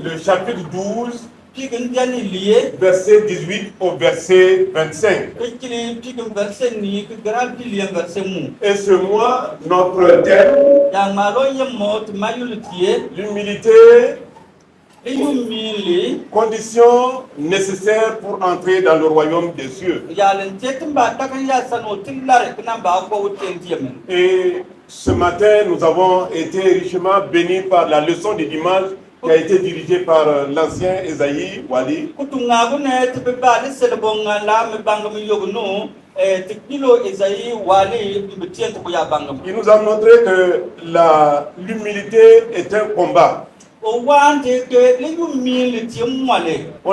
Le chapitre 12, verset 18 au verset 25. Et ce mois, notre thème, l'humilité, condition nécessaire pour entrer dans le royaume des cieux. Et ce matin, nous avons été richement bénis par la leçon de dimanche qui a été dirigée par l'ancien Esaïe Wali. Il nous a montré que l'humilité est un combat. On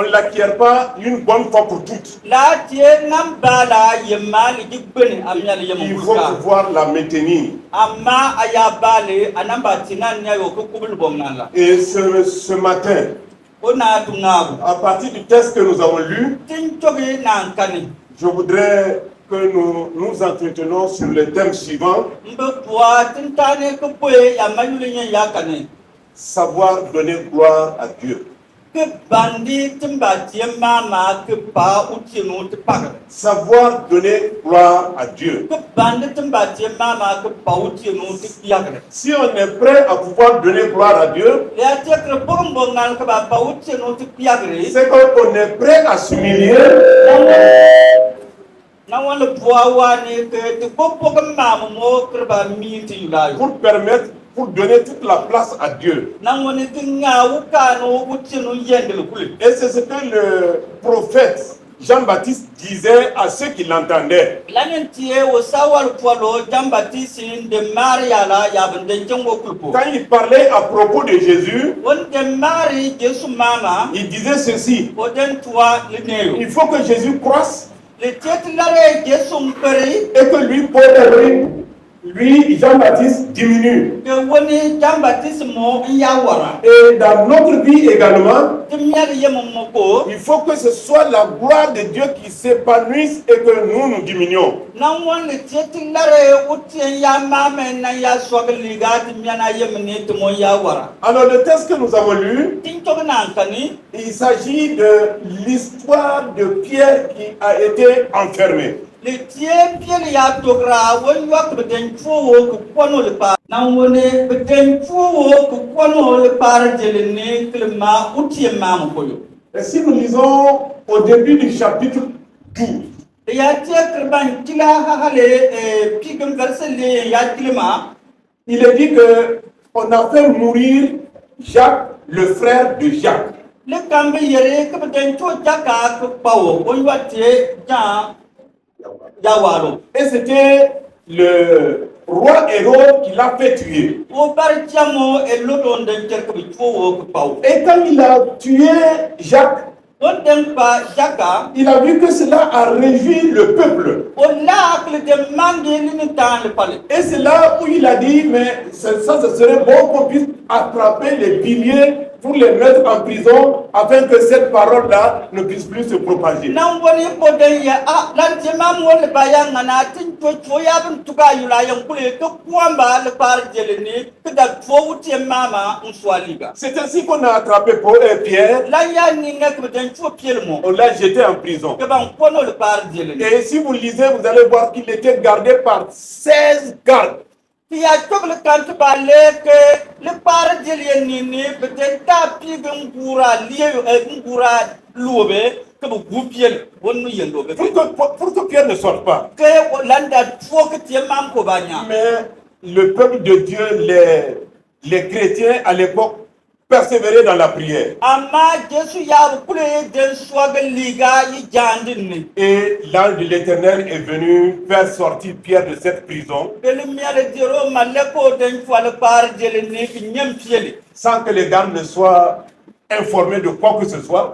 ne l'acquiert pas une bonne fois pour toutes. Il faut pouvoir la maintenir. Et ce matin, à partir du texte que nous avons lu, je voudrais que nous nous entretenons sur le thème suivant. Savoir donner gloire à Dieu. Savoir donner gloire à Dieu. Si on est prêt à pouvoir donner gloire à Dieu, c'est qu'on est prêt à s'humilier pour donner toute la place à Dieu. Et c'est ce que le prophète Jean-Baptiste disait à ceux qui l'entendaient. Quand il parlait à propos de Jésus, il disait ceci: il faut que Jésus croisse et que lui, lui, Jean-Baptiste, diminue. Et dans notre vie également, il faut que ce soit la gloire de Dieu qui s'épanouisse et que nous diminuions. Alors le texte que nous avons lu, il s'agit de l'histoire de Pierre qui a été enfermé. Et si nous lisons au début du chapitre 12, il est dit qu'on a fait mourir Jacques, le frère de Jacques. Et c'était le roi Hérode qui l'a fait tuer. Et quand il a tué Jacques, il a vu que cela a réjoui le peuple. Et c'est là où il a dit, mais ça, ce serait bon qu'on puisse attraper les piliers pour les mettre en prison afin que cette parole-là ne puisse plus se propager. C'est ainsi qu'on a attrapé Pierre. On l'a jeté en prison. Et si vous lisez, vous allez voir qu'il était gardé par 16 gardes. Pour que Pierre ne sorte pas. Mais le peuple de Dieu, les chrétiens à l'époque, persévérer dans la prière. Et l'ange de l'Éternel est venu faire sortir Pierre de cette prison sans que les gardes ne soient informés de quoi que ce soit.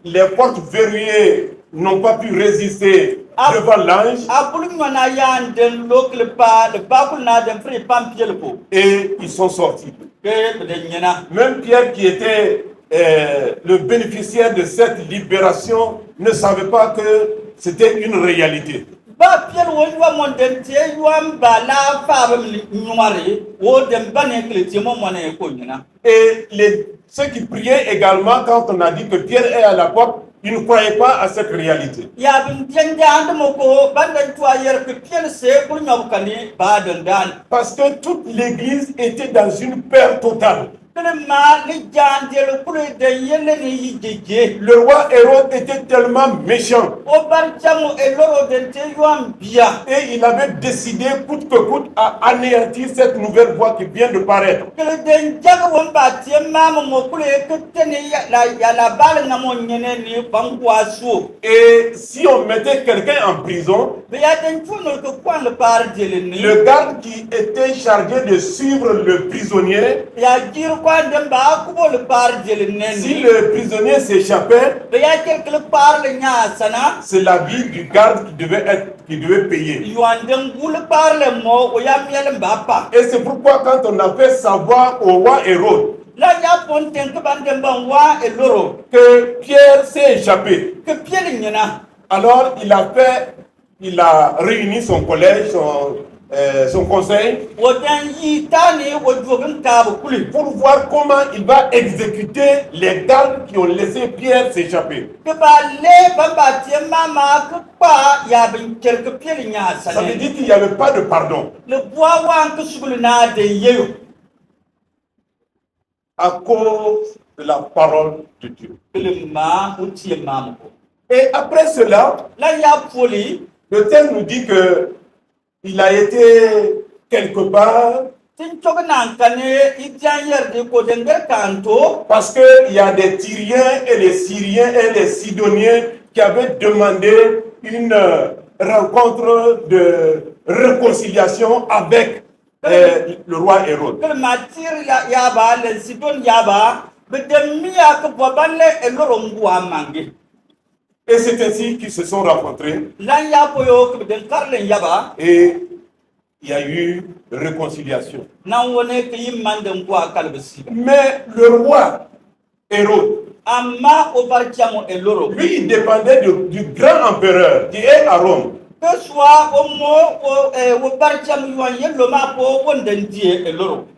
Les portes verrouillées n'ont pas pu résister devant l'ange. Et ils sont sortis. Même Pierre, qui était le bénéficiaire de cette libération, ne savait pas que c'était une réalité. ba piel wo yo mon den tie yo amba la fa ba nyumare wo dem bané chrétien mo moné ko nyina. Et ceux qui priaient également, quand on a dit que Pierre est à la porte, ils ne croyaient pas à cette réalité. Parce que toute l'église était dans une peur totale. Le roi Hérode était tellement méchant. Et il avait décidé coûte que coûte à anéantir cette nouvelle voie qui vient de paraître. Et si on mettait quelqu'un en prison, le garde qui était chargé de suivre le prisonnier, si le prisonnier s'échappait, c'est la vie du garde qui devait payer. Et c'est pourquoi quand on a fait savoir au roi Hérode que Pierre s'est échappé, alors il a réuni son collège, son conseil, pour voir comment il va exécuter les gardes qui ont laissé Pierre s'échapper. Ça veut dire qu'il n'y avait pas de pardon. À cause de la parole de Dieu. Et après cela, le texte nous dit que il a été quelque part parce qu'il y a des Tyriens et les Syriens et les Sidoniens qui avaient demandé une rencontre de réconciliation avec le roi Hérode. Et c'est ainsi qu'ils se sont rencontrés. Et il y a eu réconciliation. Mais le roi Hérode, lui, il dépendait du grand empereur qui est à Rome.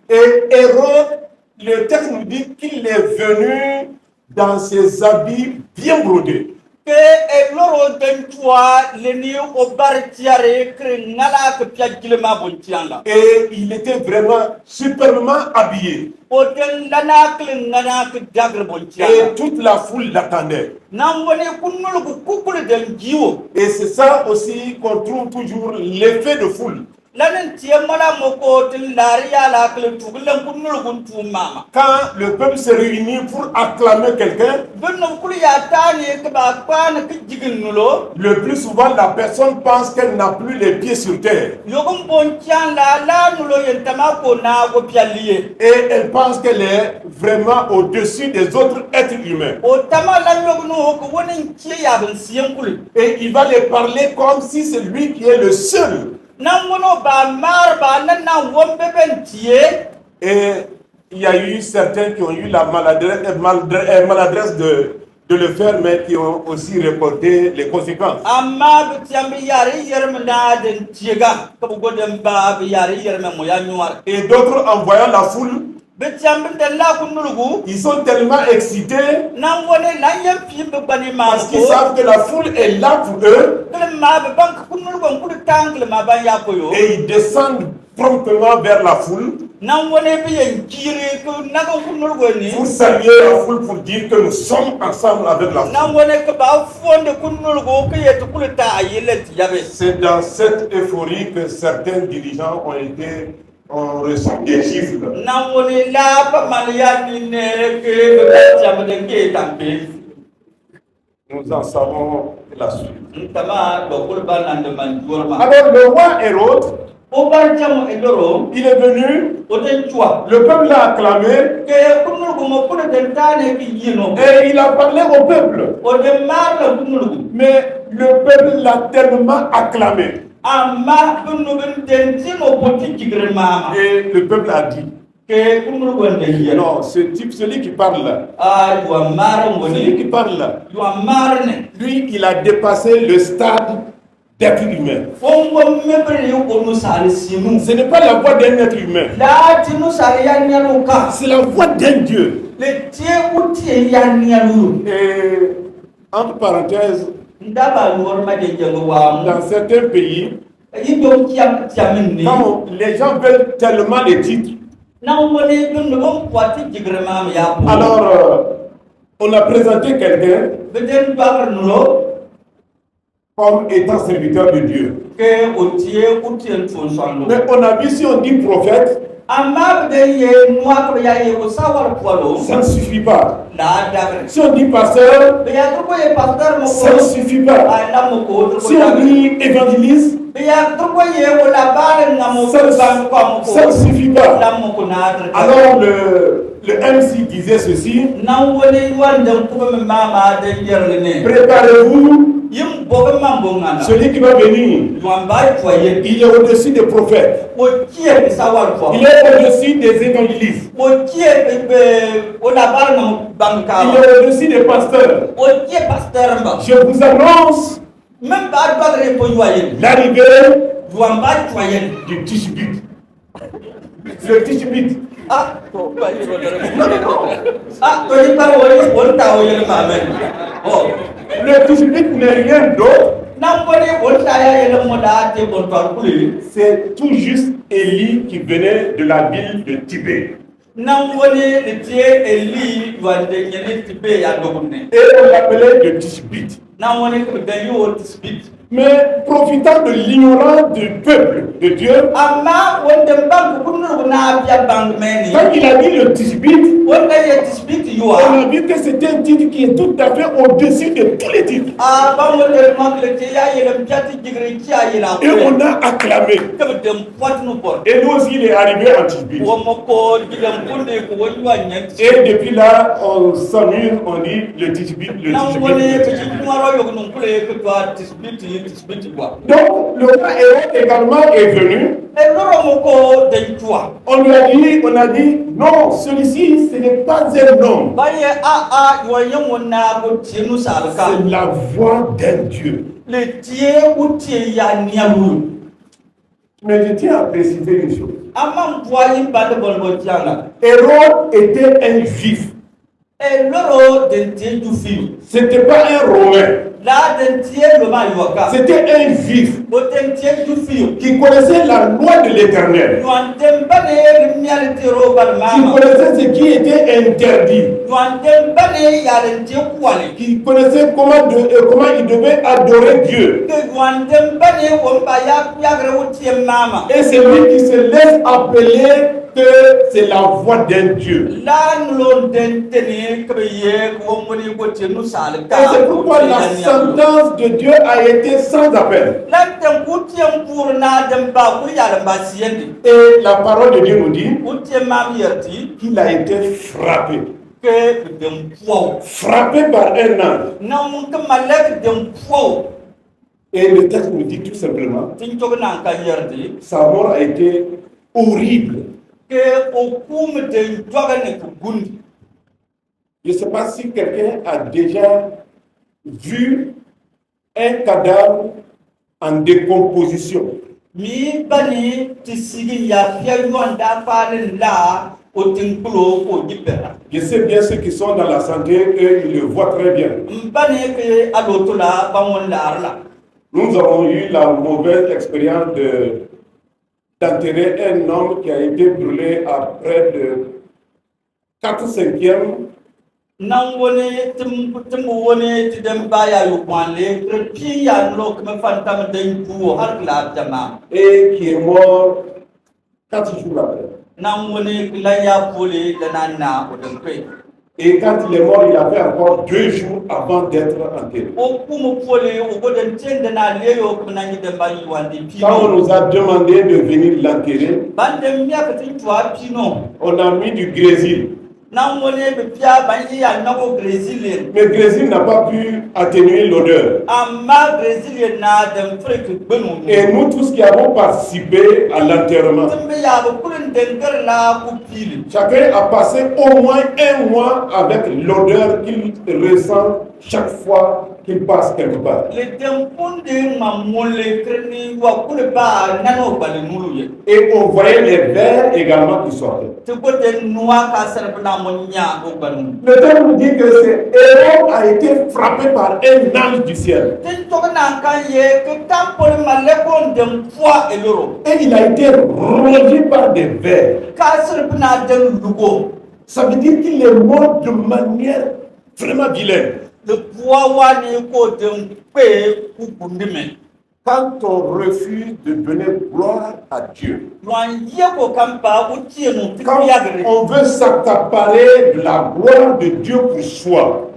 Et Hérode, le texte nous dit qu'il est venu dans ses habits bien brodés. Et il était vraiment superbement habillé. Et toute la foule l'attendait. Et c'est ça aussi qu'on trouve toujours, l'effet de foule. Quand le peuple se réunit pour acclamer quelqu'un, le plus souvent la personne pense qu'elle n'a plus les pieds sur terre. Et elle pense qu'elle est vraiment au-dessus des autres êtres humains. Et il va les parler comme si c'est lui qui est le seul. Et il y a eu certains qui ont eu la maladresse de le faire, mais qui ont aussi reporté les conséquences. Et d'autres, en voyant la foule, ils sont tellement excités parce qu'ils savent que la foule est là pour eux. Et ils descendent promptement vers la foule pour saluer la foule, pour dire que nous sommes ensemble avec la foule. C'est dans cette euphorie que certains dirigeants ont reçu des gifles. Nous en savons la suite. Alors le roi Hérode, il est venu, le peuple l'a acclamé et il a parlé au peuple. Mais le peuple l'a tellement acclamé. Et le peuple a dit, non, celui qui parle là, lui, il a dépassé le stade d'être humain. Fongo mebere yuko nusari simu. Ce n'est pas la voix d'un être humain. Lati nusari ya nyaluka. C'est la voix d'un Dieu. Le tie utie ya nyalu. Et entre parenthèses, Ndaba norma de jengo wa. dans certains pays, Yido kiam tiamini. quand les gens veulent tellement les titres, Na wone dun no kwati jigrema ya po. alors on a présenté quelqu'un Beden bagar nulo comme étant serviteur de Dieu. ke otie utie fonsondo. Mais on a vu, si on dit prophète, Amma bede ye noa ko ya ye osawar polo. ça ne suffit pas. La dagre. Si on dit pasteur, Beya ko ye pastor mo ça ne ko. suffit pas. Ay na mo ko. Si on dit évangéliste, Beya ko ye wala bare na mo ça ko ne, ban ko mo ça ne ko. suffit pas. La mo ko na dagre. Alors le MC disait ceci, Na woni wanda ko me mama de yerne. préparez-vous, Yim boga mambo ngana. celui qui va venir, Mwamba foyer. il est au-dessus des prophètes, O kie sawar ko. il est au-dessus des évangélistes, O kie be o la bare na banka. il est au-dessus des pasteurs. O kie pasteur mba. Je vous annonce Même ba bagre ko yoyen. l'arrivée Mwamba foyer. du Tishbit. Le Tishbit. Ah, to ba yiro dara. Ah, to ni ba won ta o yele mamen. Oh. Le Tishbit n'est rien d'autre, Nambole won ta ya yele mo da te bon to kuli. c'est tout juste Élie qui venait de la ville de Tibet. Nambole le tie Eli wande nyene tibe ya dogunne. Et on l'appelait le Tishbit. Nambole ko da yo tisbit. Mais profitant de l'ignorance du peuple de Dieu, Amma wonde bank kunu na biya bank meni. quand il a dit le Tishbit, Wonde ye tisbit yo. on a vu que c'était un titre qui est tout à fait au-dessus de tous les titres. Ah, ba wonde mangle te ya yele mjati jigre ki ya yela. Et on a acclamé. Ke dem pot nu por. Et nous aussi, il est arrivé en Tishbit. Wo mo ko digam kunde ko wonwa nyen. Et depuis là, on s'amuse, on dit le Tishbit, le Nambole Tishbit. ke jimwaro yo num kule ko to tisbit quoi. Donc, le roi Hérode également est venu. E loro mo ko den tua. On lui a dit, non, celui-ci, ce n'est pas un homme. Baye yo yem wona ko tienu salka. C'est la voix d'un Dieu. Le tie utie ya nialu. Mais je tiens à préciser une chose. Amam voyi bande bolbo tianga. Hérode était un juif. E loro den tie du fi. Ce n'était pas un romain. La den tie lo ma yoka. C'était un juif O den tie du fi. qui connaissait la loi de l'Éternel. Yuan dem bane mial tero bal Qui mama. connaissait ce qui était interdit. Yuan dem bane ya den tie kwale. Qui connaissait comment il devait adorer Dieu. Ke yuan dem bane won ba ya gre utie mama. Et c'est lui qui se laisse appeler que c'est la voix d'un Dieu. La nulon den teni ke ye ko moni ko tienu salka. Et c'est pourquoi la sentence de Dieu a été sans appel. Lanten kutiem purna dem ba ku ya dem ba siendi. Et la parole de Dieu nous dit Kutiem mam yerti qu'il a été frappé. ke dem po. Frappé par un ange. Na mun ke malek dem po. Et le texte nous dit tout simplement, Tin to na ka yerti sa mort a été horrible. ke o kum de jogane ku gundi. Je ne sais pas si quelqu'un a déjà vu un cadavre en décomposition. Mi bani tisigi ya pia yonda palen la o tinkulo ko jibera. Je sais bien ceux qui sont dans la santé, eux, ils le voient très bien. Mbani ke alotola bamon la arla. Nous avons eu la mauvaise expérience d'enterrer un homme qui a été brûlé à près de 4/5 Nan woni tim woni ti dem baya yu kwanle pi ya no kuma fantam den ku har la jama et qui est mort 4 jours après. nan woni la ya pole da nanna o den kwe Et quand il est mort, il a fait encore 2 jours avant d'être enterré. o kuma pole o goden tende na leyo kuma nan dem bayi wandi pi Quand on nous a demandé de venir l'enterrer, bandem miya ka tin twa pi no on a mis du grésil. nan woni be pia banyi ya nako brésilien Mais le grésil n'a pas pu atténuer l'odeur. amma brésilien na dem frek gbenu Et nous tous qui avons participé à l'enterrement, timbe ya ba kulun den gar la ku pili chacun a passé au moins 1 mois avec l'odeur qu'il ressent chaque fois qu'il passe quelque part. Le tempon de mamole kreni wa kule ba nano bale nulu ye. Et on voyait les vers également qui sortaient. Te bote noa ka serpena monya o banu. Le texte nous dit que ce héros a été frappé par un ange du ciel. Te tokana kan ye ke tampol malekon dem foi eloro. Et il a été rongé par des vers. Ka serpena dem lugo. Ça veut dire qu'il est mort de manière vraiment vilaine. Le poids wani ko dem pe ku kundime. Quand on refuse de donner gloire à Dieu, Quand quand on veut s'accaparer de la gloire de Dieu pour soi,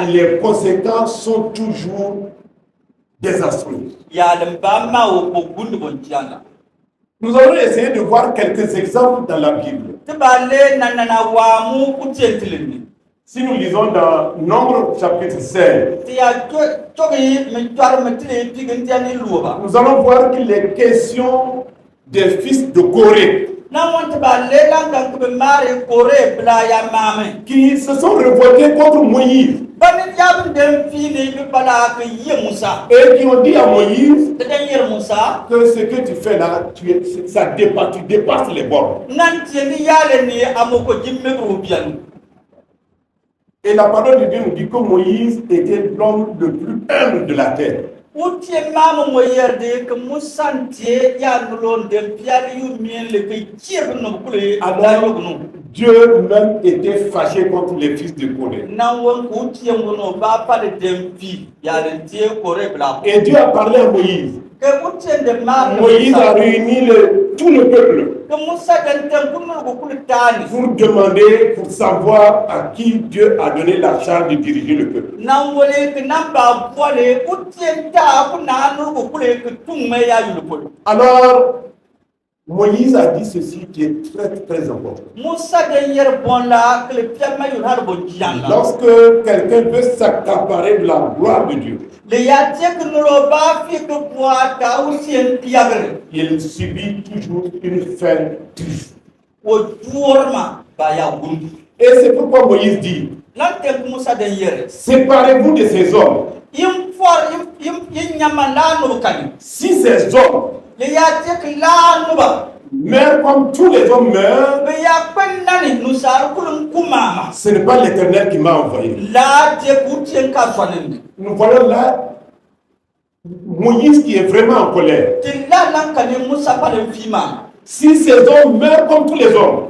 les conséquences sont toujours désastreuses. Nous allons essayer de voir quelques exemples dans la Bible. Si nous lisons dans Nombre chapitre 16, nous allons voir qu'il est question des fils de Corée qui se sont révoltés contre Moïse et qui ont dit à Moïse que ce que tu fais là, tu dépasses les bornes. Et la parole de Dieu nous dit que Moïse était l'homme le plus humble de la terre. Alors, Dieu même était fâché contre les fils de Corée. Et Dieu a parlé à Moïse. Moïse a réuni tout le peuple pour demander, pour savoir à qui Dieu a donné la charge de diriger le peuple. Alors, Moïse a dit ceci qui est très très important. Lorsque quelqu'un veut s'accaparer de la gloire de Dieu, il subit toujours une fin triste. Et c'est pourquoi Moïse dit, séparez-vous de ces hommes. Si ces hommes meurent comme tous les hommes meurent, ce n'est pas l'Éternel qui m'a envoyé. Nous voyons là Moïse qui est vraiment en colère. Si ces hommes meurent comme tous les hommes,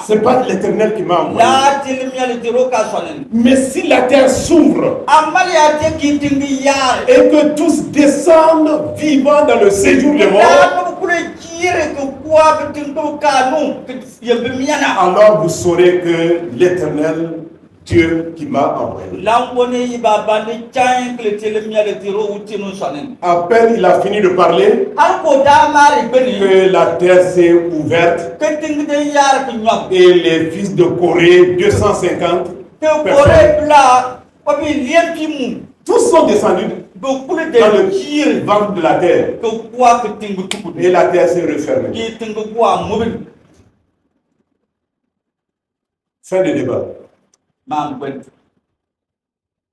ce n'est pas l'Éternel qui m'a envoyé. Mais si la terre s'ouvre et que tous descendent vivants dans le séjour des morts, alors vous saurez que l'Éternel Dieu qui m'a envoyé. À peine il a fini de parler que la terre s'est ouverte et les fils de Corée, 250 personnes, tous sont descendus dans le ventre de la terre et la terre s'est refermée. Fin de débat.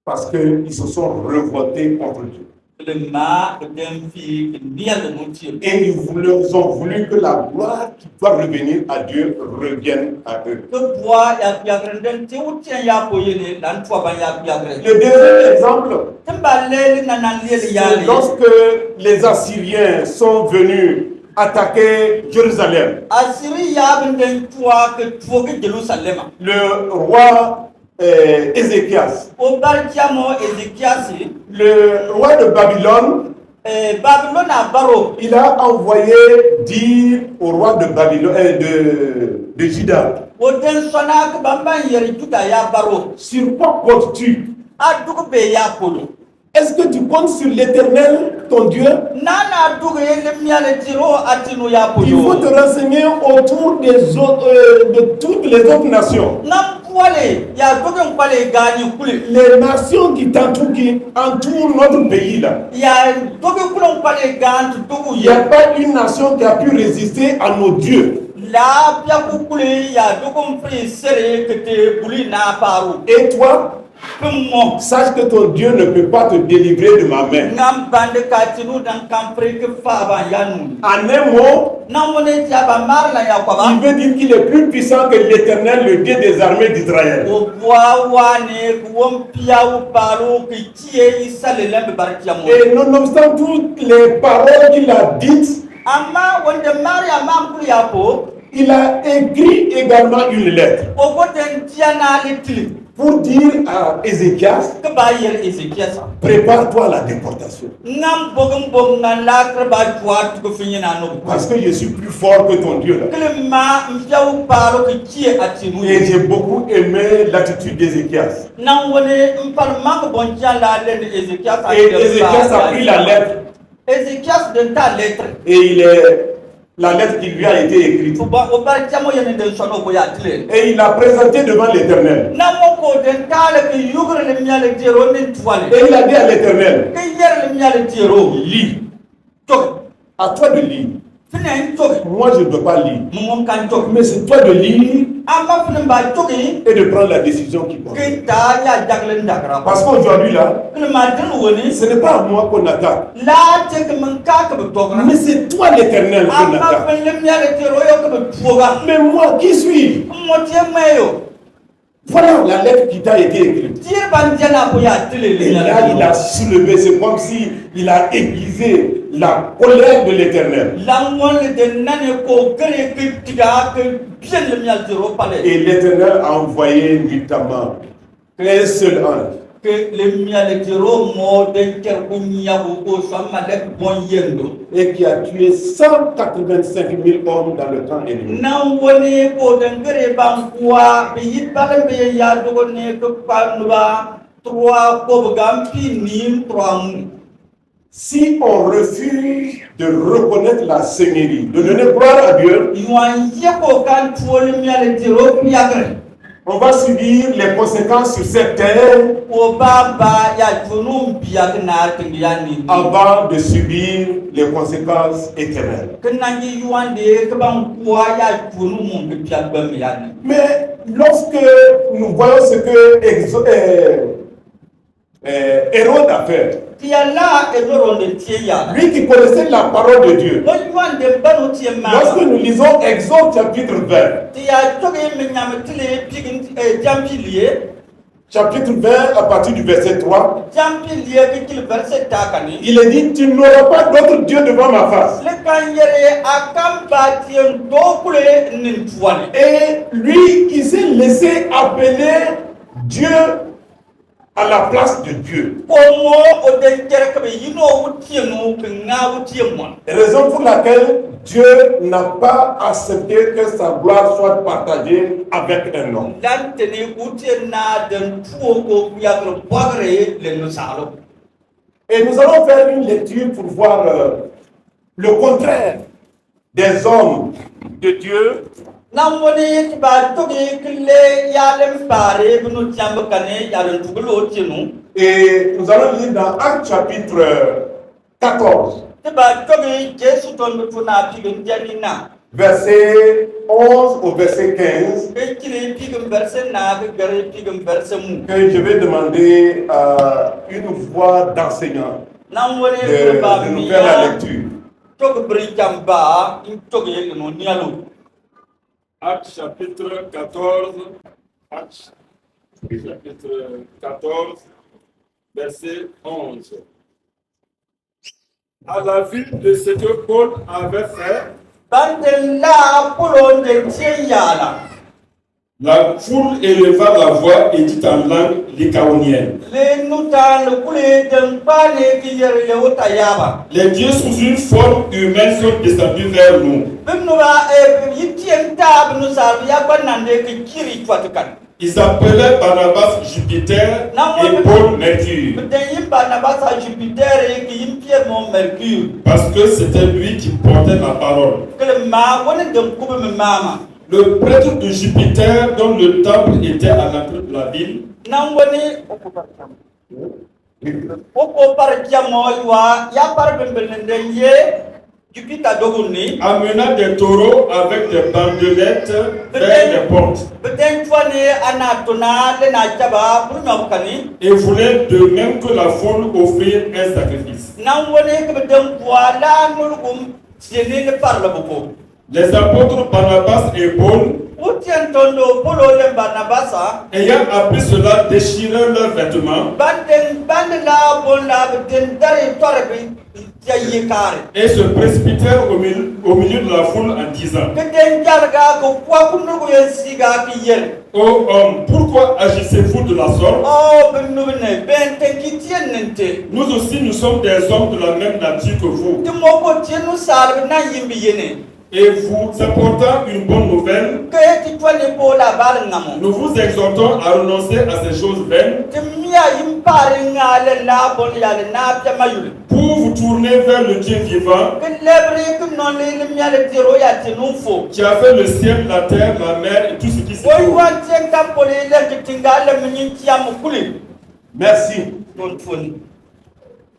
Parce qu'ils se sont révoltés contre Dieu. Et ils ont voulu que la gloire qui doit revenir à Dieu revienne à eux. Le deuxième exemple, c'est lorsque les Assyriens sont venus attaquer Jérusalem. Le roi Ézéchias, le roi de Babylone, il a envoyé dire au roi de Babylone, de Juda, sur quoi comptes-tu? Est-ce que tu comptes sur l'Éternel, ton Dieu? Il faut te renseigner autour des autres, de toutes les autres nations. Les nations qui t'entourent, qui entourent notre pays là. Il n'y a pas une nation qui a pu résister à nos dieux. La pia kukuli ya dukum free sere kete buli na paru. Et toi, Kumo. sache que ton Dieu ne peut pas te délivrer de ma main. Ngam bande katinu dan kampre ke faba yanu. En un mot, Namone tiaba mar la ya il kwaba. veut dire qu'il est plus puissant que l'Éternel, le Dieu des armées d'Israël. O bwa wane kuwom pia u paru ki tie isale lembe barkiamo. Et nonobstant toutes les paroles qu'il a dites, Amma wonde maria mam kuli yapo. il a écrit également une lettre O goten tiana litli. pour dire à Ézéchias, Ke bayer Ezekiel. prépare-toi à la déportation. Ngam bogum bog ngala kraba tuat ko finyina no. Parce que je suis plus fort que ton Dieu. Là. Klema mfiawu paro ki tie atimu. Et j'ai beaucoup aimé l'attitude d'Ézéchias. Nan woni mpal mang bontia la len Ezekiel. Et Ézéchias a pris la lettre Ezekiel de ta lettre. et la lettre qui lui a été écrite. Tuba o barkiamo yene de sono ko yatle. Et il l'a présentée devant l'Éternel. Namo ko den kala ki yugre le miale jero nin tuale. Et il a dit à l'Éternel, Ke yer le miale jero. lis, Tok. à toi de lire. Finen tok. Moi, je ne peux pas lire. Mumon kan tok. Mais c'est toi de lire Amma finen ba toki. et de prendre la décision qui compte. Ke ta ya jagle ndakra. Parce qu'aujourd'hui, là, Klema den woni. ce n'est pas à moi qu'on attaque. La tek man ka ka tokra. Mais c'est toi l'Éternel qu'on Amma attaque. fen le miale jero yo ka tuoga. Mais moi, qui suis-je? Motie mayo. Voilà la lettre qui t'a été écrite. Tire bandiana ko ya tele le Et là, il a soulevé, c'est comme si il a aiguisé la colère de l'Éternel. Langol de nane ko gere ke tiga ke bien le mial jero pale. Et l'Éternel a envoyé nuitamment un seul ange Que le mial jero mo de ker ko nyawo ko sama le bon yendo. et qui a tué 185 000 hommes dans le camp ennemi. Nan woni ko de gere ban kwa be yibale be ya dogo ne ko panwa 3 ko gampi nim 3 mu. Si on refuse de reconnaître la seigneurie, de donner gloire à Dieu, Yuan yeko kan tuole mial jero yagre. on va subir les conséquences sur cette terre O baba ya junum biak na tingiani. avant de subir les conséquences éternelles. Kenangi yuan de keban kwa ya junum mun biak bamiani. Mais lorsque nous voyons ce que Hérode a fait, Tiala ezoro de tia. lui qui connaissait la parole de Dieu, Mo yuan de banu tia ma. lorsque nous lisons Exode chapitre 20, Tia toge menyam tile pigin jampilie. chapitre 20 à partir du verset 3, Jampilie ke kil verset takani. il est dit, tu n'auras pas d'autre Dieu devant ma face. Le kanyere akam batien dokule nin tuani. Et lui, il s'est laissé appeler Dieu à la place de Dieu. Komo o de kere ke yino wutienu ke nga wutiemwa. Raison pour laquelle Dieu n'a pas accepté que sa gloire soit partagée avec un homme. Dan tene wutien na den tuo ko yagro bagre le no salo. Et nous allons faire une lecture pour voir le contraire des hommes de Dieu Namoni ti ba togi kle yalem pare bunu tiambe kane yalen tugulo tienu. et nous allons lire dans Actes chapitre 14, Ti ba togi Jesu ton butuna pigin janina. verset 11 au verset 15, Ke kire pigin verse na ke gare pigin verse mu. que je vais demander à une voix d'enseignant Namoni de ba nous faire la mi lecture. togi brikamba in togi no nialo. Actes chapitre 14, Actes chapitre 14, verset 11. À la vue de ce que Paul avait fait, Bandela pulon de tiala. la foule éleva la voix et dit en langue lycaonienne. Le nutal kule den bale ki yer le utayaba. Les dieux sous une forme humaine sont descendus vers nous. Bimnuba yitien tab nu salvia banande ki kiri twatukan. Ils appelaient Barnabas Jupiter et Paul Mercure, De yimba na basa Jupiter ki yimpie mon Mercure. parce que c'était lui qui portait la parole. Que ma woni dem kube me mama. Le prêtre de Jupiter, dont le temple était à l'entrée de la ville, Nan woni oko par jamo wa ya par bembelende ye Jupiter doguni. amena des taureaux avec des bandelettes vers les portes. Peut-être anatona le nachaba pour nyokani. Et voulait de même que la foule offrir un sacrifice. Namwone que bedem voilà nulgum tiene le parle beaucoup. Les apôtres Barnabas et Paul, Utien tondo polo le Barnabasa. ayant appris cela, déchirèrent leurs vêtements Bandela bonla beten dari torbi yayikare. et se précipitèrent au milieu de la foule en disant: Keden jalga ko kwa kunu yesiga ki yer. Ô homme, pourquoi agissez-vous de la sorte? Oh benubne bente kitien nente. Nous aussi, nous sommes des hommes de la même nature que vous. Timoko tienu salbe na yimbi yene. Et vous apportant une bonne nouvelle, Que tu toile pour la balle namo. nous vous exhortons à renoncer à ces choses vaines Timia impare ngale la bon yale na tamayul. pour vous tourner vers le Dieu vivant Que lebre que non le miale tiro ya tinufo. qui a fait le ciel, la terre, la mer et tout ce qui s'y Oi trouve. wan tienka pole le tingale minchia mukuli. Merci. Don't phone.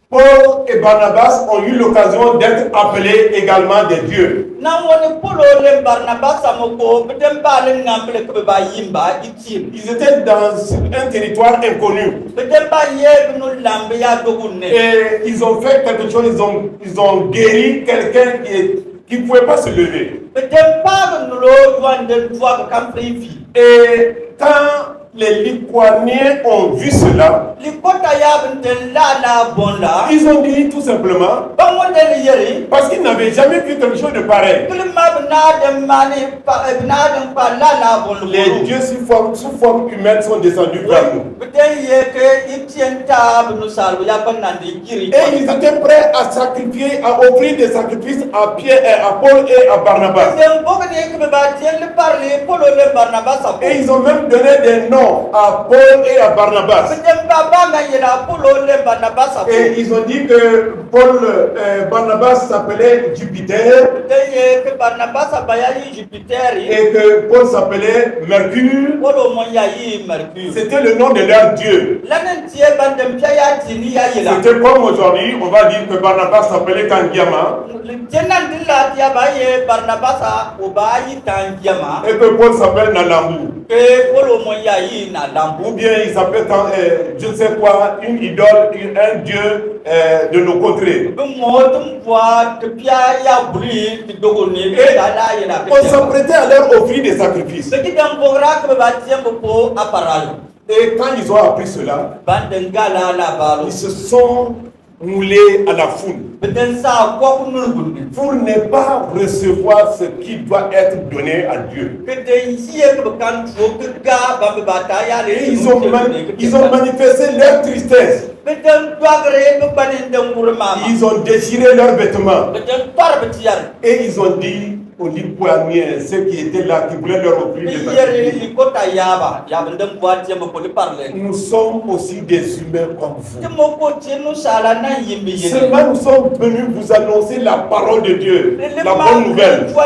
Paul et Barnabas ont eu l'occasion d'être appelés également des dieux. Na woni polo le Barnabas amoko bedem bale ngamble ko ba yimba itim. Ils étaient dans un territoire inconnu. Bedem ba ye binu lambe ya dogunne. Et ils ont fait quelque chose, ils ont guéri quelqu'un qui ne pouvait pas se lever. Bedem ba nulo wande twa ka privi. Et quand les Lituaniens ont vu cela, Likota ya bende la bonda. ils ont dit tout simplement, Ba wonde yeri. parce qu'ils n'avaient jamais vu quelque chose de pareil. Les dieux sous forme humaine sont descendus vers nous. Et ils étaient prêts à sacrifier, à offrir des sacrifices à Pierre, à Paul et à Barnabas. Et ils ont même donné des noms à Paul et à Barnabas. Et ils ont dit que Barnabas s'appelait Jupiter et que Paul s'appelait Mercure. C'était le nom de leur Dieu. C'était comme aujourd'hui, on va dire que Barnabas s'appelait Kangiama et que Paul s'appelle Nalambu. Ou bien il s'appelle, je ne sais quoi, une idole, un dieu de nos contrées. On s'apprêtait à leur offrir des sacrifices. Et quand ils ont appris cela, ils se sont moulés à la foule pour ne pas recevoir ce qui doit être donné à Dieu. Et ils ont manifesté leur tristesse. Ils ont déchiré leurs vêtements. Et ils ont dit aux Lituaniens, ceux qui étaient là, qui voulaient leur offrir des sacrifices, nous sommes aussi des humains comme vous. Seulement nous sommes venus vous annoncer la parole de Dieu, la bonne nouvelle. Pour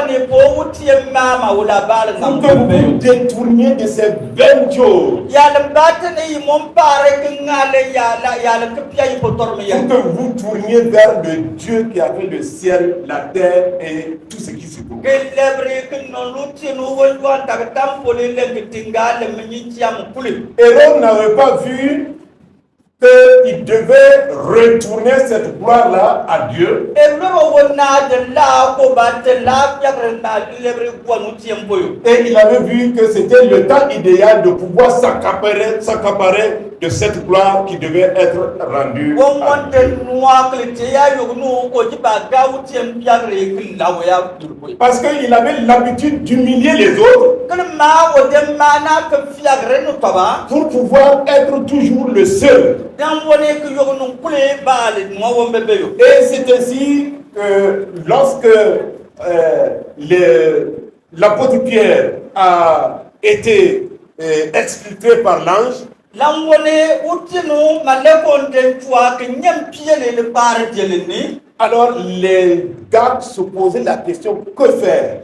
que vous vous détourniez de ces vaines choses. Pour que vous tourniez vers le Dieu qui a fait le ciel, la terre et tout ce qui se trouve. Hérode n'avait pas vu qu'il devait retourner cette gloire-là à Dieu. Et il avait vu que c'était le temps idéal de pouvoir s'accaparer de cette gloire qui devait être rendue à Dieu. Parce qu'il avait l'habitude d'humilier les autres pour pouvoir être toujours le seul. Et c'est ainsi que lorsque l'apôtre Pierre a été exfiltré par l'ange, Alors les gars se posaient la question, que faire?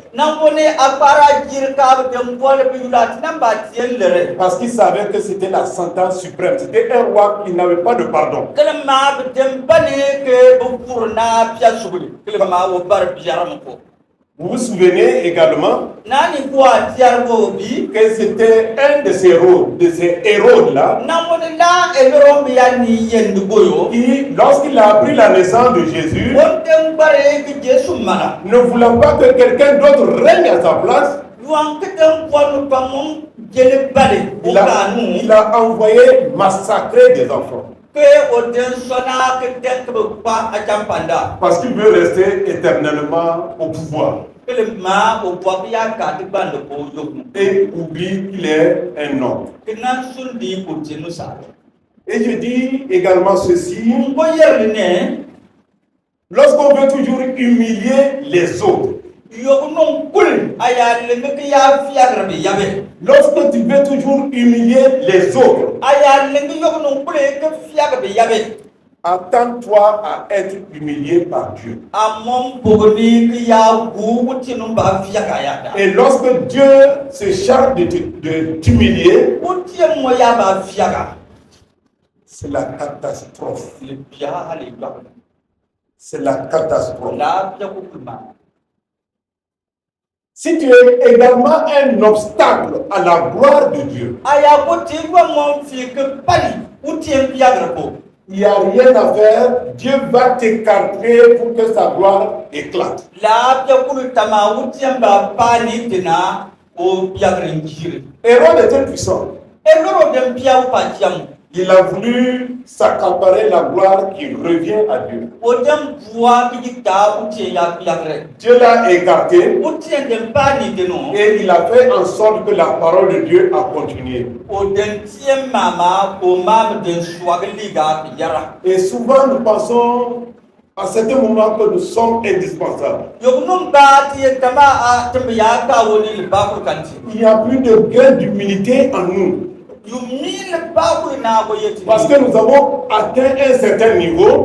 Parce qu'ils savaient que c'était la sentence suprême. C'était un roi qui n'avait pas de pardon. Vous vous souvenez également que c'était un de ces héros-là qui, lorsqu'il a appris la naissance de Jésus, ne voulant pas que quelqu'un d'autre règne à sa place, il a envoyé massacrer des enfants. Parce qu'il veut rester éternellement au pouvoir. Et oublie qu'il est un homme. Et je dis également ceci, lorsqu'on veut toujours humilier les autres, lorsque tu veux toujours humilier les autres, attends-toi à être humilié par Dieu. Et lorsque Dieu se charge de t'humilier, c'est la catastrophe. C'est la catastrophe. Si tu es également un obstacle à la gloire de Dieu, il n'y a rien à faire, Dieu va t'écarter pour que sa gloire éclate. Hérode était puissant. Il a voulu s'accaparer la gloire qui revient à Dieu. Dieu l'a écarté et il a fait en sorte que la parole de Dieu a continué. Et souvent nous pensons à certains moments que nous sommes indispensables. Il n'y a plus de gain d'humilité en nous. Parce que nous avons atteint un certain niveau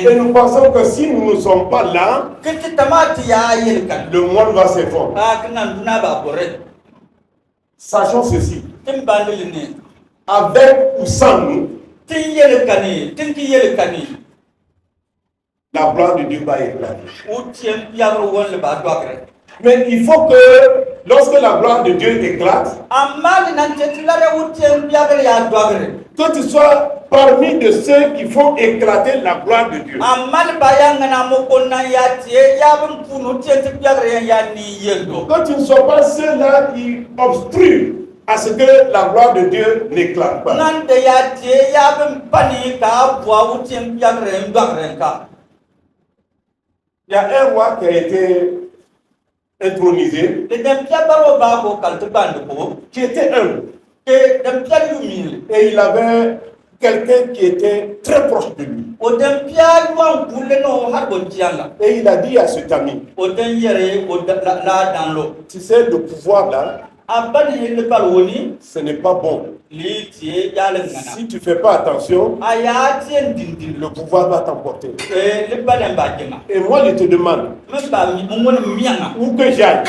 et nous pensons que si nous ne sommes pas là, le monde va s'effondrer. Sachons ceci, avec ou sans nous, la gloire de Dieu va éclater. Mais il faut que lorsque la gloire de Dieu éclate, que tu sois parmi de ceux qui font éclater la gloire de Dieu. Que tu ne sois pas ceux-là qui obstruent à ce que la gloire de Dieu n'éclate pas. Il y a un roi qui a été intronisé, qui était humble. Et il avait quelqu'un qui était très proche de lui. Et il a dit à cet ami, tu sais, le pouvoir là, ce n'est pas bon. Si tu ne fais pas attention, le pouvoir va t'emporter. Et moi je te demande, où que j'aille,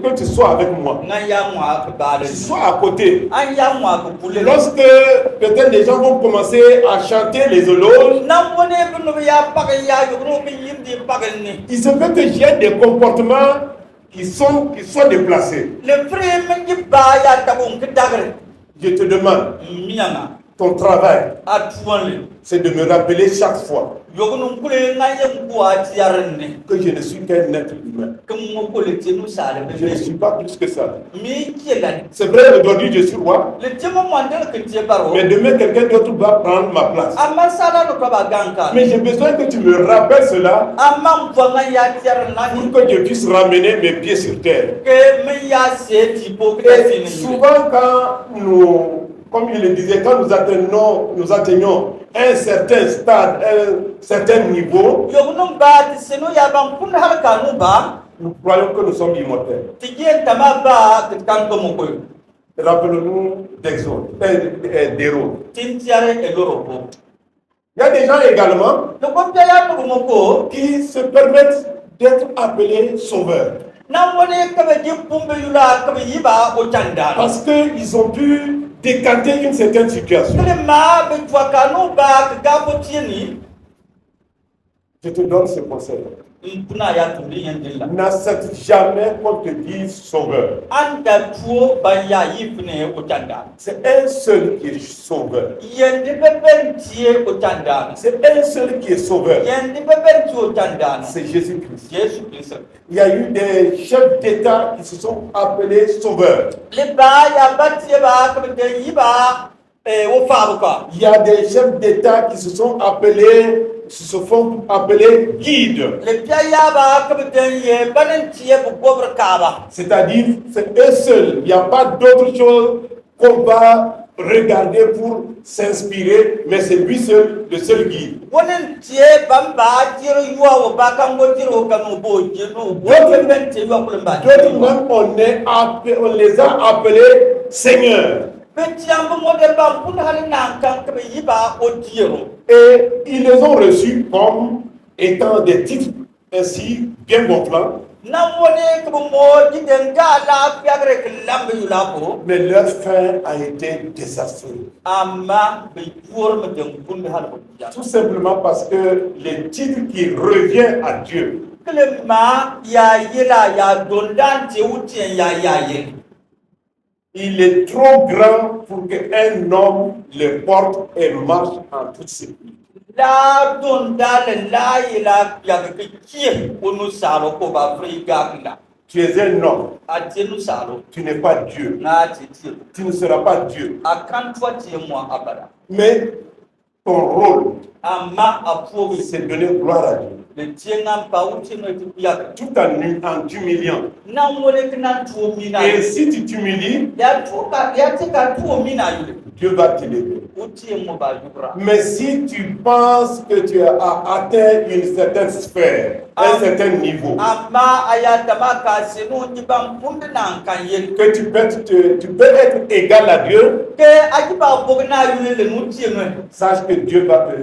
que tu sois avec moi, que tu sois à côté. Lorsque peut-être les gens vont commencer à chanter les éloges, il se peut que j'ai des comportements qui soient déplacés. Je te demande, ton travail, c'est de me rappeler chaque fois que je ne suis qu'un être humain. Je ne suis pas plus que ça. C'est vrai, aujourd'hui je suis roi, mais demain quelqu'un d'autre va prendre ma place. Mais j'ai besoin que tu me rappelles cela pour que je puisse ramener mes pieds sur terre. Et souvent quand comme je le disais, quand nous atteignons un certain stade, un certain niveau, nous croyons que nous sommes immortels. Rappelons-nous d'Exode, d'Héros. Il y a des gens également Le kopya ya to moko. qui se permettent d'être appelés sauveurs. Na wone kabe ji pumbe yula kabe yiba o chanda. Parce qu'ils ont pu décanter une certaine situation. Kele ma be twakanu ba ka botieni. Je te donne ce conseil. Mpuna ya tumbi yendilla. N'accepte jamais qu'on te dise sauveur. Anda tuo banya yifne o chanda. C'est un seul qui est sauveur. Yendi beben tie o chanda. C'est un seul qui est sauveur. Yendi beben tie o chanda. C'est Jésus-Christ. Jésus Christ. Il y a eu des chefs d'État qui se sont appelés sauveurs. Le ba ya batie ba kabe de yiba o faruka. Il y a des chefs d'État qui se font appeler guides. Le piaya ba kabe de ye banen tie bu gobre kaba. C'est-à-dire, c'est eux seuls. Il n'y a pas d'autre chose qu'on va regarder pour s'inspirer, mais c'est lui seul, le seul guide. Wonen tie bamba tiro yuwa o ba kan go tiro kan o bo jeno bo ben tie yuwa ko ba. D'autres même, on les a appelés seigneurs. Betiambo mo de ba kun hali nan kan kabe yiba o tiro. Et ils les ont reçus comme étant des titres ainsi bien gonflants. Na wone kabe mo jiden ga la piagre klambe yula ko. Mais leur fin a été désastreuse. Amma be pour me de kun hal ko. Tout simplement parce que les titres qui reviennent à Dieu, Klema ya yela ya dondan te utien ya ye. il est trop grand pour qu'un homme le porte et marche en toute sécurité. La dondale la yela ya ke kie onu salo ko ba friga kila. Tu es un homme, Atenu salo tu n'es pas Dieu, na titi. tu ne seras pas Dieu. Akan toi tie moi abada. Mais ton rôle, Amma apo c'est de donner gloire à Dieu, le tienga pa utino tipiaga. tout en t'humiliant. Na wole kna tu mina. Et si tu t'humilies, Ya tu ka ya te ka tu mina yule. Dieu va t'élever. Utie mo ba jubra. Mais si tu penses que tu as atteint une certaine sphère, un certain niveau, Amma ayata maka senu jibam pundna kan yel. que tu peux être égal à Dieu, Ke ajiba bogna yule le nutie no. sache que Dieu va te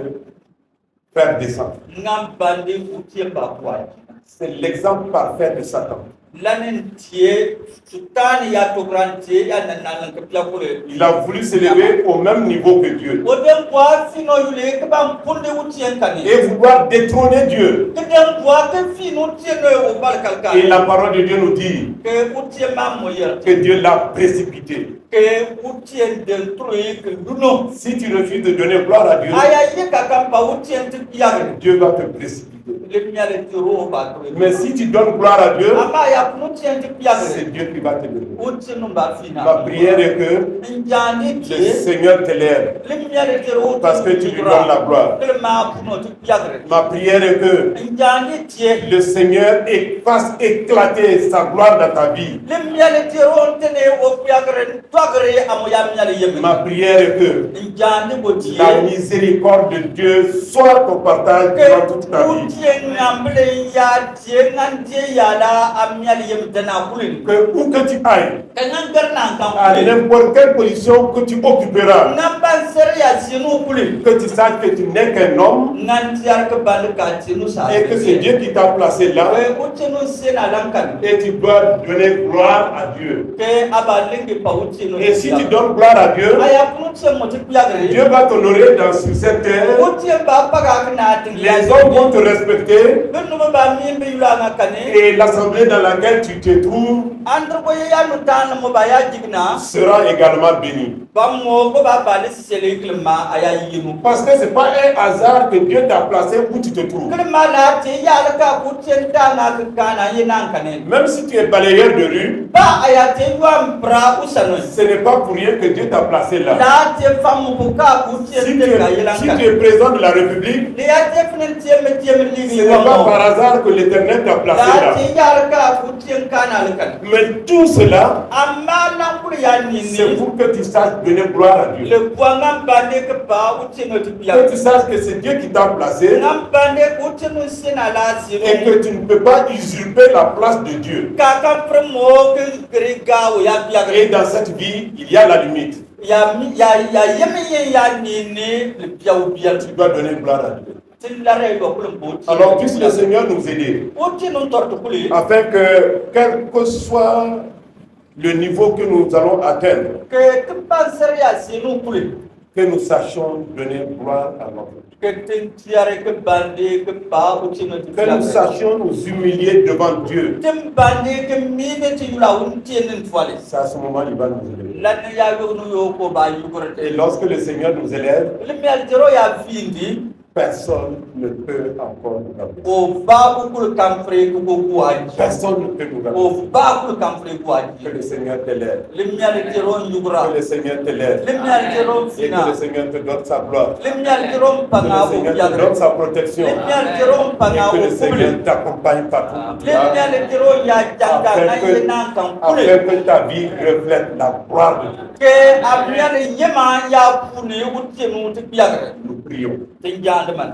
faire descendre. Ngam bande utie ba kwa. C'est l'exemple parfait de Satan. Lanen tie sultani ya to grande ya nanan ke pia kule. Il a voulu s'élever au même niveau que Dieu Odem kwa fino yule ke bam punde utie kani. et vouloir détrôner Dieu. Kedem kwa ke fino tie no o bal kalka. Et la parole de Dieu nous dit Ke utie ma moyer. que Dieu l'a précipité. Ke utie détruire que luno. Si tu refuses de donner gloire à Dieu, Aya ye kakam pa utie tipiaga. Dieu va te précipiter. Le miale tiro ba to. Mais si tu donnes gloire à Dieu, Ama ya utie tipiaga. c'est Dieu qui va te lever. Utie no ba fina. Ma prière est que Njani le tie. Seigneur t'élève Le miale tiro parce que tu lui donnes la gloire. Le ma puno tipiaga. Ma prière est que Njani tie. le Seigneur fasse éclater sa gloire dans ta vie. Le miale tiro tene o piaga twagre amoya miale yemi. Ma prière est que Njani botie. la miséricorde de Dieu soit ton partage durant toute ta vie. Que où que tu ailles, à n'importe quelle position que tu occuperas, que tu saches que tu n'es qu'un homme et que c'est Dieu qui t'a placé là et tu dois donner gloire à Dieu. Et si tu donnes gloire à Dieu, Dieu va t'honorer sur cette terre. Les hommes vont te respecter et l'assemblée dans laquelle tu te trouves sera également bénie. Parce que ce n'est pas un hasard que Dieu t'a placé où tu te trouves. Même si tu es balayeur de rue, ce n'est pas pour rien que Dieu t'a placé là. Si tu es président de la République, ce n'est pas par hasard que l'Éternel t'a placé là. Mais tout cela, c'est pour que tu saches donner gloire à Dieu. Que tu saches que c'est Dieu qui t'a placé et que tu ne peux pas usurper la place de Dieu. Et dans cette vie, il y a la limite. ya yemi ya nini le piaou bien Tu dois donner gloire à Dieu. tilare do kulum bo Alors puisse le Seigneur nous aider oti non torto kuli afin que, quel que soit le niveau que nous allons atteindre, que penser ya sinu kuli que nous sachions donner gloire à notre Dieu. que tiare que bandi que pa oti no Que nous sachions nous humilier devant Dieu. tim bandi que mine ti yula unti nen foale C'est à ce moment il va nous élever. lan ya yo no yo ko ba yu ko Et lorsque le Seigneur nous élève, le mel jero ya findi personne ne peut encore nous rabaisser. o ba ko kul kamfre ko ko aji Personne ne peut nous rabaisser. o ba ko kamfre ko Que aji le Seigneur t'élève. le mel jero yugura Que le Seigneur t'élève. le mel jero Et que fina le Seigneur te donne sa gloire. le mel jero Que panga le o Seigneur te yagre donne sa protection. le mel jero panga Et que o le Seigneur kubule t'accompagne partout où tu le vas. mel jero ya janga na Afin que, yena kan afin kule que ta vie reflète la gloire de Dieu. ke amya yema ya pune utenu te yagre Nous prions. te jandman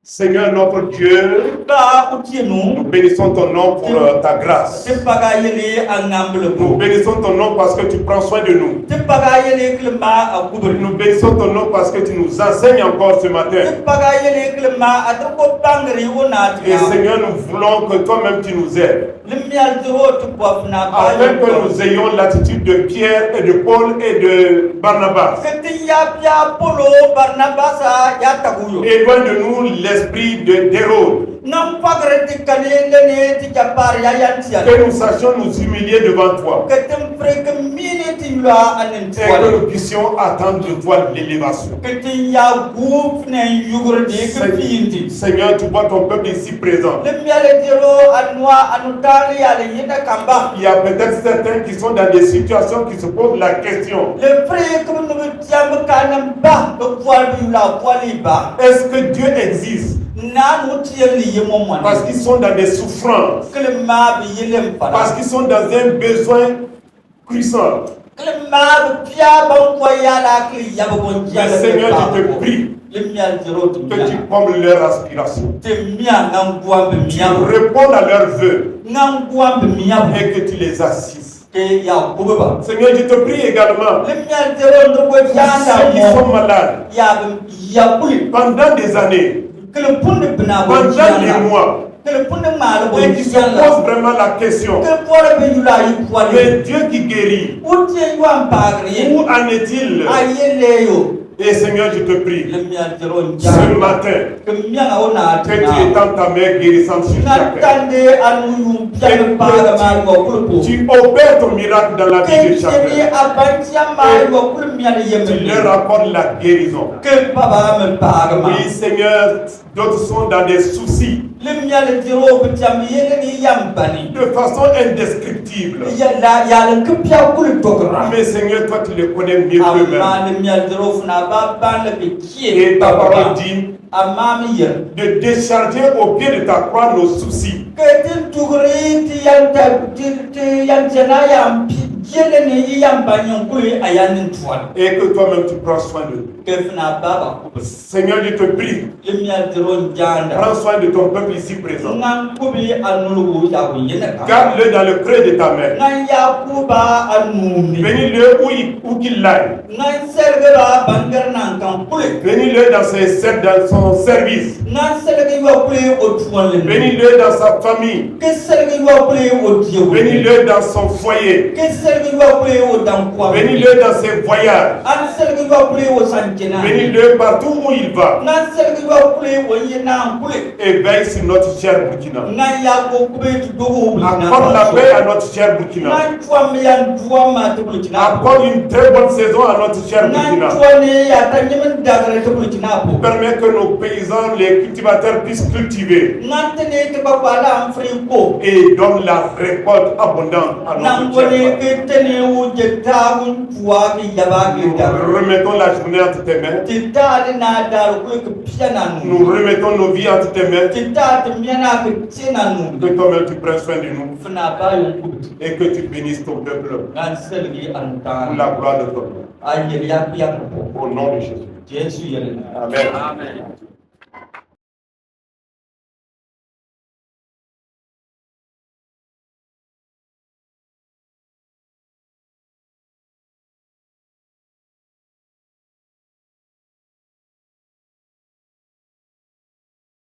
Seigneur notre Dieu, ba utenu nous bénissons ton nom pour ta grâce. te paga yele angamble Nous bo bénissons ton nom parce que tu prends soin de nous. te paga yele klima akubul Nous bénissons ton nom parce que tu nous enseignes encore ce matin. te paga yele klima atako bangri wona Et Seigneur, nous voulons que toi-même tu nous aides. limyal jero tu bofna ba Afin que nous ayons l'attitude de Pierre et de Paul et de Barnabas. keti ya pia polo barnabasa ya taguyo Éloigne de nous l'esprit d'Hérode. nam pagre ti kanele ne ti japar ya yantia Que nous sachions nous humilier devant toi. ketem frek mini ti la anen Et que nous puissions attendre de toi l'élévation. keti ya guf ne yugur di ke pindi Seigneur, tu vois ton peuple ici présent. limyal jero anwa anutali ya le yita kamba Il y a peut-être certains qui sont dans des situations qui se posent la question. le frek no tiam kanam ba do poil la poili ba Est-ce que Dieu existe? na no tieli yemo mo Parce qu'ils sont dans des souffrances. klima bi yelem para Parce qu'ils sont dans un besoin crucial. klima bi pia ban ko yala kli yabo bon Mais Seigneur, je te prie limyal jero tu que tu combles leur aspiration. te mia ngam guambe Tu mia réponds à leurs vœux ngam guambe mia et que tu les assises. ke ya kuba Seigneur, je te prie également limyal jero ndo ko pour ceux janda qui mo sont malades ya kuli pendant des années, kele punde bna bo pendant des janda mois, kele punde mal bo et qui se janda posent vraiment la question. ke pore be yula yi kwale Mais Dieu qui guérit, utie yuam pagri où en est-il? ayele yo Et Seigneur, je te prie, limyal jero ce janda matin, ke mia na ona que tu étends ta main guérissante sur chacun. natande anu pian paga mal go kulpo Tu opères ton miracle dans la vie de ke chacun. ni abantia mal go kul mia Tu yemel leur apportes la guérison. ke baba me paga ma Oui, Seigneur, d'autres sont dans des soucis limyal jero bitiam yele ni yambani de façon indescriptible. ya le kupia kul togra Mais Seigneur, toi, tu les connais mieux qu'eux-mêmes. amma limyal jero funa ba ban le bikie Et ta parole dit amma mi yer de décharger au pied de ta croix nos soucis. ke tin tugri ti yantena yam yele ni yambani kul ayanin tuan Et que toi-même, tu prends soin de nous. ke funa baba kubus Seigneur, je te prie, limyal jero janda prends soin de ton peuple ici présent. ngan kubi anulu ya ko yene ka Garde-le dans le creux de ta main. ngan ya kuba anuni Bénis-le où qu'il aille. ngan serge ba bangar nan kan kule Bénis-le dans son service. ngan serge yo kule o tuwanle Bénis-le dans sa famille. ke serge yo kule o diyo Bénis-le dans son foyer. ke serge yo kule o dan kwa Bénis-le dans ses voyages. an serge yo kule o sanjena Bénis-le partout où il va. ngan serge yo kule o yena kule Et veille sur notre cher Burkina. ngan ya ko kube tu dogo Accorde la paix à notre cher Burkina. ngan tuwa yan tuwa ma tu bulkina Accorde une très bonne saison à notre cher ngan Burkina. tuwa ne ya tanyemen dagare tu bulkina po Permets que nos paysans, les cultivateurs puissent cultiver nantene te bakwala amfriko et donne la récolte abondante à notre nangone cher. ke tene uje tagun tuwa ki yaba ki Nous daga remettons la journée entre tes mains. titali na daru ko ke piana Nous nu remettons nos vies entre tes mains. titati miana ke tina nu Que toi-même tu prennes soin de nous fna ba yo kubut et que tu bénisses ton peuple ngan selgi pour anta la gloire de ton nom. ayel yak yak Au nom de Jésus. Yesu yele Amen. amen